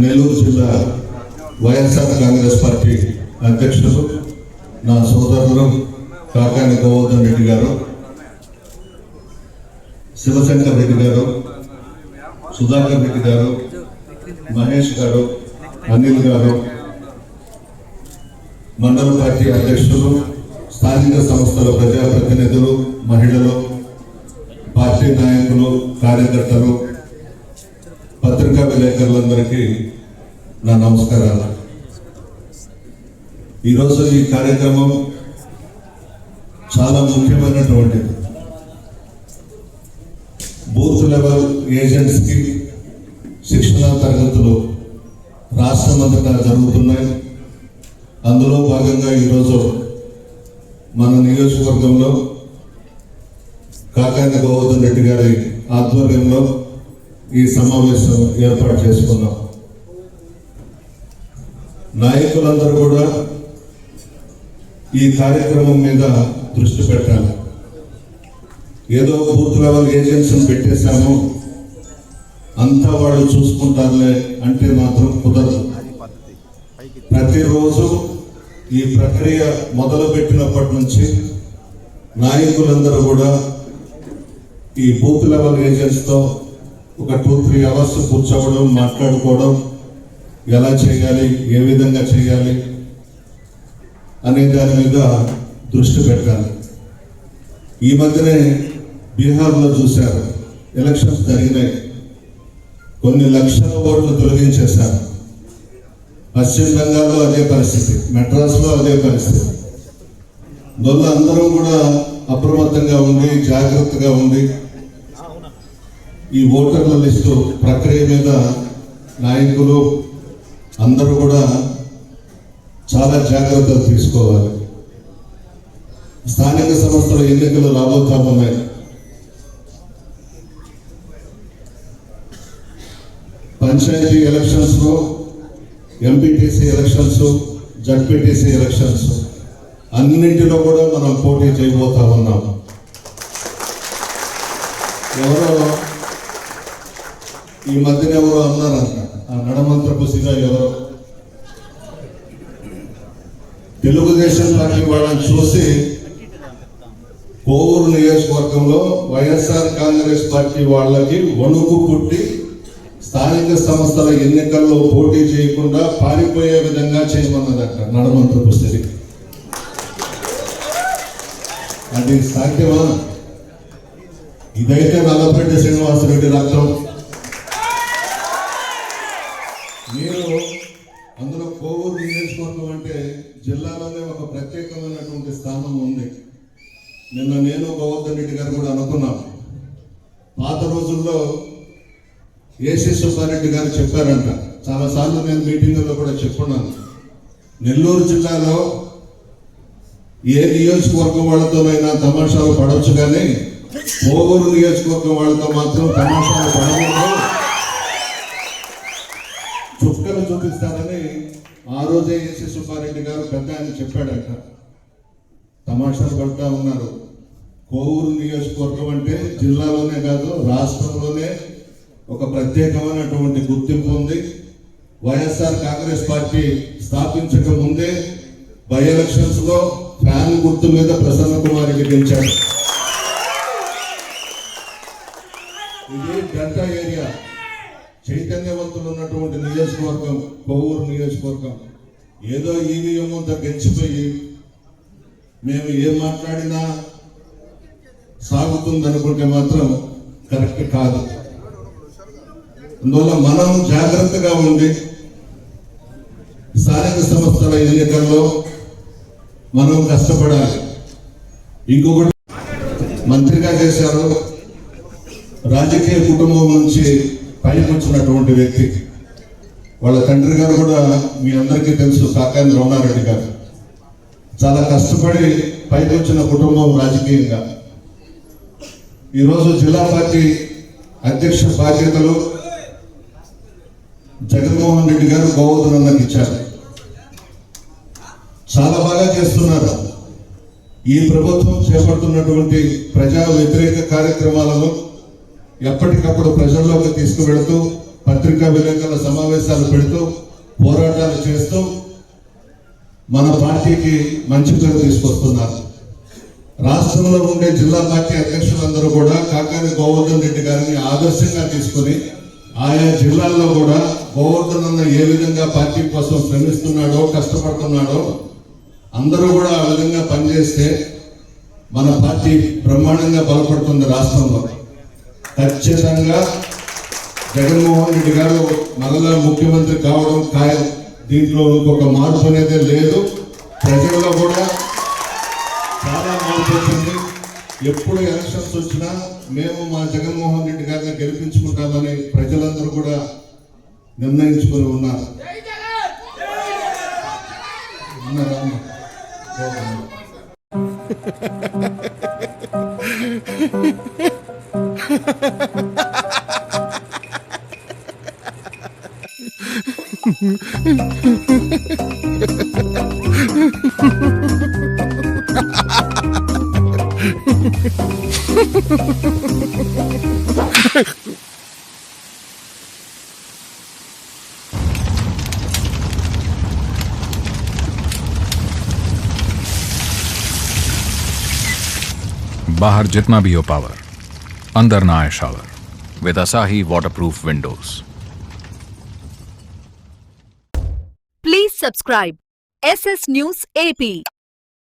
నెల్లూరు జిల్లా వైఎస్ఆర్ కాంగ్రెస్ పార్టీ అధ్యక్షులు నా సోదరులు కాకాని గోవర్ధన్ రెడ్డి గారు, శివశంకర్ రెడ్డి గారు, సుధాకర్ రెడ్డి గారు, మహేష్ గారు, అనిల్ గారు, మండల పార్టీ అధ్యక్షులు, స్థానిక సంస్థల ప్రజాప్రతినిధులు, మహిళలు, పార్టీ నాయకులు, కార్యకర్తలు, పత్రికా విలేకరులందరికీ నా నమస్కారాలు. ఈరోజు ఈ కార్యక్రమం చాలా ముఖ్యమైనటువంటిది. బూత్ లెవెల్ ఏజెంట్స్కి శిక్షణా తరగతులు రాష్ట్రమంతటా జరుగుతున్నాయి. అందులో భాగంగా ఈరోజు మన నియోజకవర్గంలో కాకాని గోవర్ధన్ రెడ్డి గారి ఆధ్వర్యంలో ఈ సమావేశం ఏర్పాటు చేసుకున్నాం. నాయకులందరూ కూడా ఈ కార్యక్రమం మీద దృష్టి పెట్టాలి. ఏదో బూత్ లెవెల్ ఏజెన్సీని పెట్టేశాము, అంతా వాళ్ళు చూసుకుంటారులే అంటే మాత్రం కుదరదు. ప్రతిరోజు ఈ ప్రక్రియ మొదలుపెట్టినప్పటి నుంచి నాయకులందరూ కూడా ఈ బూత్ లెవెల్ ఏజెంట్స్తో ఒక 2-3 అవర్స్ కూర్చోవడం, మాట్లాడుకోవడం, ఎలా చేయాలి, ఏ విధంగా చేయాలి అనే దాని మీద దృష్టి పెట్టాలి. ఈ మధ్యనే బీహార్లో చూశారు, ఎలక్షన్స్ జరిగినాయి, కొన్ని లక్షల ఓట్లు తొలగించేశారు. పశ్చిమ బెంగాల్లో అదే పరిస్థితి, మెడ్రాస్లో అదే పరిస్థితి. అందువల్ల అందరూ కూడా అప్రమత్తంగా ఉండి, జాగ్రత్తగా ఉండి ఈ ఓటర్ల లిస్టు ప్రక్రియ మీద నాయకులు అందరూ కూడా చాలా జాగ్రత్తలు తీసుకోవాలి. స్థానిక సంస్థల ఎన్నికలు రాబోతా ఉన్నాయి. పంచాయతీ ఎలక్షన్స్లో, ఎంపీటీసీ ఎలక్షన్స్, జడ్పీటీసీ ఎలక్షన్స్ అన్నింటిలో కూడా మనం పోటీ చేయబోతా ఉన్నాం. ఎవరో ఈ మధ్యన ఎవరో అన్నారంట, ఆ నడమంత్రపుసిగా ఎవరో తెలుగుదేశం పార్టీ వాళ్ళని చూసి కోవూరు నియోజకవర్గంలో వైఎస్ఆర్ కాంగ్రెస్ పార్టీ వాళ్ళకి వణుకు పుట్టి స్థానిక సంస్థల ఎన్నికల్లో పోటీ చేయకుండా పారిపోయే విధంగా చేయమన్నదట నడమంత్రపుసిరి. అది సాధ్యమా? ఇదైతే నల్లపరెడ్డి శ్రీనివాసరెడ్డి రక్తం. మీరు అందులో కోవూరు నియోజకవర్గం అంటే జిల్లాలోనే ఒక ప్రత్యేకమైనటువంటి స్థానం ఉంది. నిన్న నేను గోవర్ధన్ రెడ్డి గారు కూడా అనుకున్నాం. పాత రోజుల్లో ఏసీ సుబ్బారెడ్డి గారు చెప్పారంట, చాలాసార్లు నేను మీటింగుల్లో కూడా చెప్పున్నాను, నెల్లూరు జిల్లాలో ఏ నియోజకవర్గం వాళ్ళతోనైనా తమాషాలు పడవచ్చు, కానీ కోవూరు నియోజకవర్గం వాళ్ళతో మాత్రం తమాషాలు పడకూడదు, చుక్కలు చూపిస్తారని ఆ రోజే ఏసీ సుబ్బారెడ్డి గారు పెద్ద ఆయన చెప్పాడట. తమాషాలు పడుతూ ఉన్నారు. కోవూరు నియోజకవర్గం అంటే జిల్లాలోనే కాదు, రాష్ట్రంలోనే ఒక ప్రత్యేకమైనటువంటి గుర్తింపు ఉంది. వైఎస్ఆర్ కాంగ్రెస్ పార్టీ స్థాపించక ముందే బై ఎలక్షన్స్ లో ఫ్యాన్ గుర్తు మీద ప్రసన్న కుమార్ రెడ్డి గెలిచాడు. ఇది డెల్టా ఏరియా, చైతన్యవంతులు ఉన్నటువంటి నియోజకవర్గం కోవూరు నియోజకవర్గం. ఏదో ఈవీఎంతో గెలిచిపోయి మేము ఏం మాట్లాడినా సాగుతుందనుకుంటే మాత్రం కరెక్ట్ కాదు. అందువల్ల మనం జాగ్రత్తగా ఉండి స్థానిక సంస్థల ఎన్నికల్లో మనం కష్టపడాలి. ఇంకొకటి, మంత్రిగా చేశారు, రాజకీయ కుటుంబం నుంచి పైకి వచ్చినటువంటి వ్యక్తి. వాళ్ళ తండ్రి గారు కూడా మీ అందరికీ తెలుసు, కాకాని రమణారెడ్డి గారు. చాలా కష్టపడి పైకి వచ్చిన కుటుంబం రాజకీయంగా. ఈరోజు జిల్లా పార్టీ అధ్యక్ష బాధ్యతలు జగన్మోహన్ రెడ్డి గారు గోవర్ధన్ అన్నకి ఇచ్చారు. చాలా బాగా చేస్తున్నారు. ఈ ప్రభుత్వం చేపడుతున్నటువంటి ప్రజా వ్యతిరేక కార్యక్రమాలను ఎప్పటికప్పుడు ప్రజల్లోకి తీసుకువెళుతూ పత్రికా విలేకరుల సమావేశాలు పెడుతూ పోరాటాలు చేస్తూ మన పార్టీకి మంచి పేరు తీసుకొస్తున్నారు. రాష్ట్రంలో ఉండే జిల్లా పార్టీ అధ్యక్షులందరూ కూడా కాకాని గోవర్ధన్ రెడ్డి గారిని ఆదర్శంగా తీసుకుని ఆయా జిల్లాల్లో కూడా గోవర్ధన్ అన్న ఏ విధంగా పార్టీ కోసం శ్రమిస్తున్నాడో కష్టపడుతున్నాడో అందరూ కూడా ఆ విధంగా పనిచేస్తే మన పార్టీ బ్రహ్మాండంగా బలపడుతుంది. రాష్ట్రంలో ఖచ్చితంగా జగన్మోహన్ రెడ్డి గారు మరలా ముఖ్యమంత్రి కావడం ఖాయం. దీంట్లో ఇంకొక మార్పు అనేది లేదు. ప్రజల్లో కూడా చాలా మార్పు వచ్చింది. ఎప్పుడు ఎలక్షన్స్ వచ్చినా మేము మా జగన్మోహన్ రెడ్డి గారిని గెలిపించుకుంటామని ప్రజలందరూ కూడా నిర్ణయించుకుని ఉన్నారు. बाहर जितना भी हो पावर, अंदर ना आए shower with Asahi waterproof windows. Please subscribe SS News AP.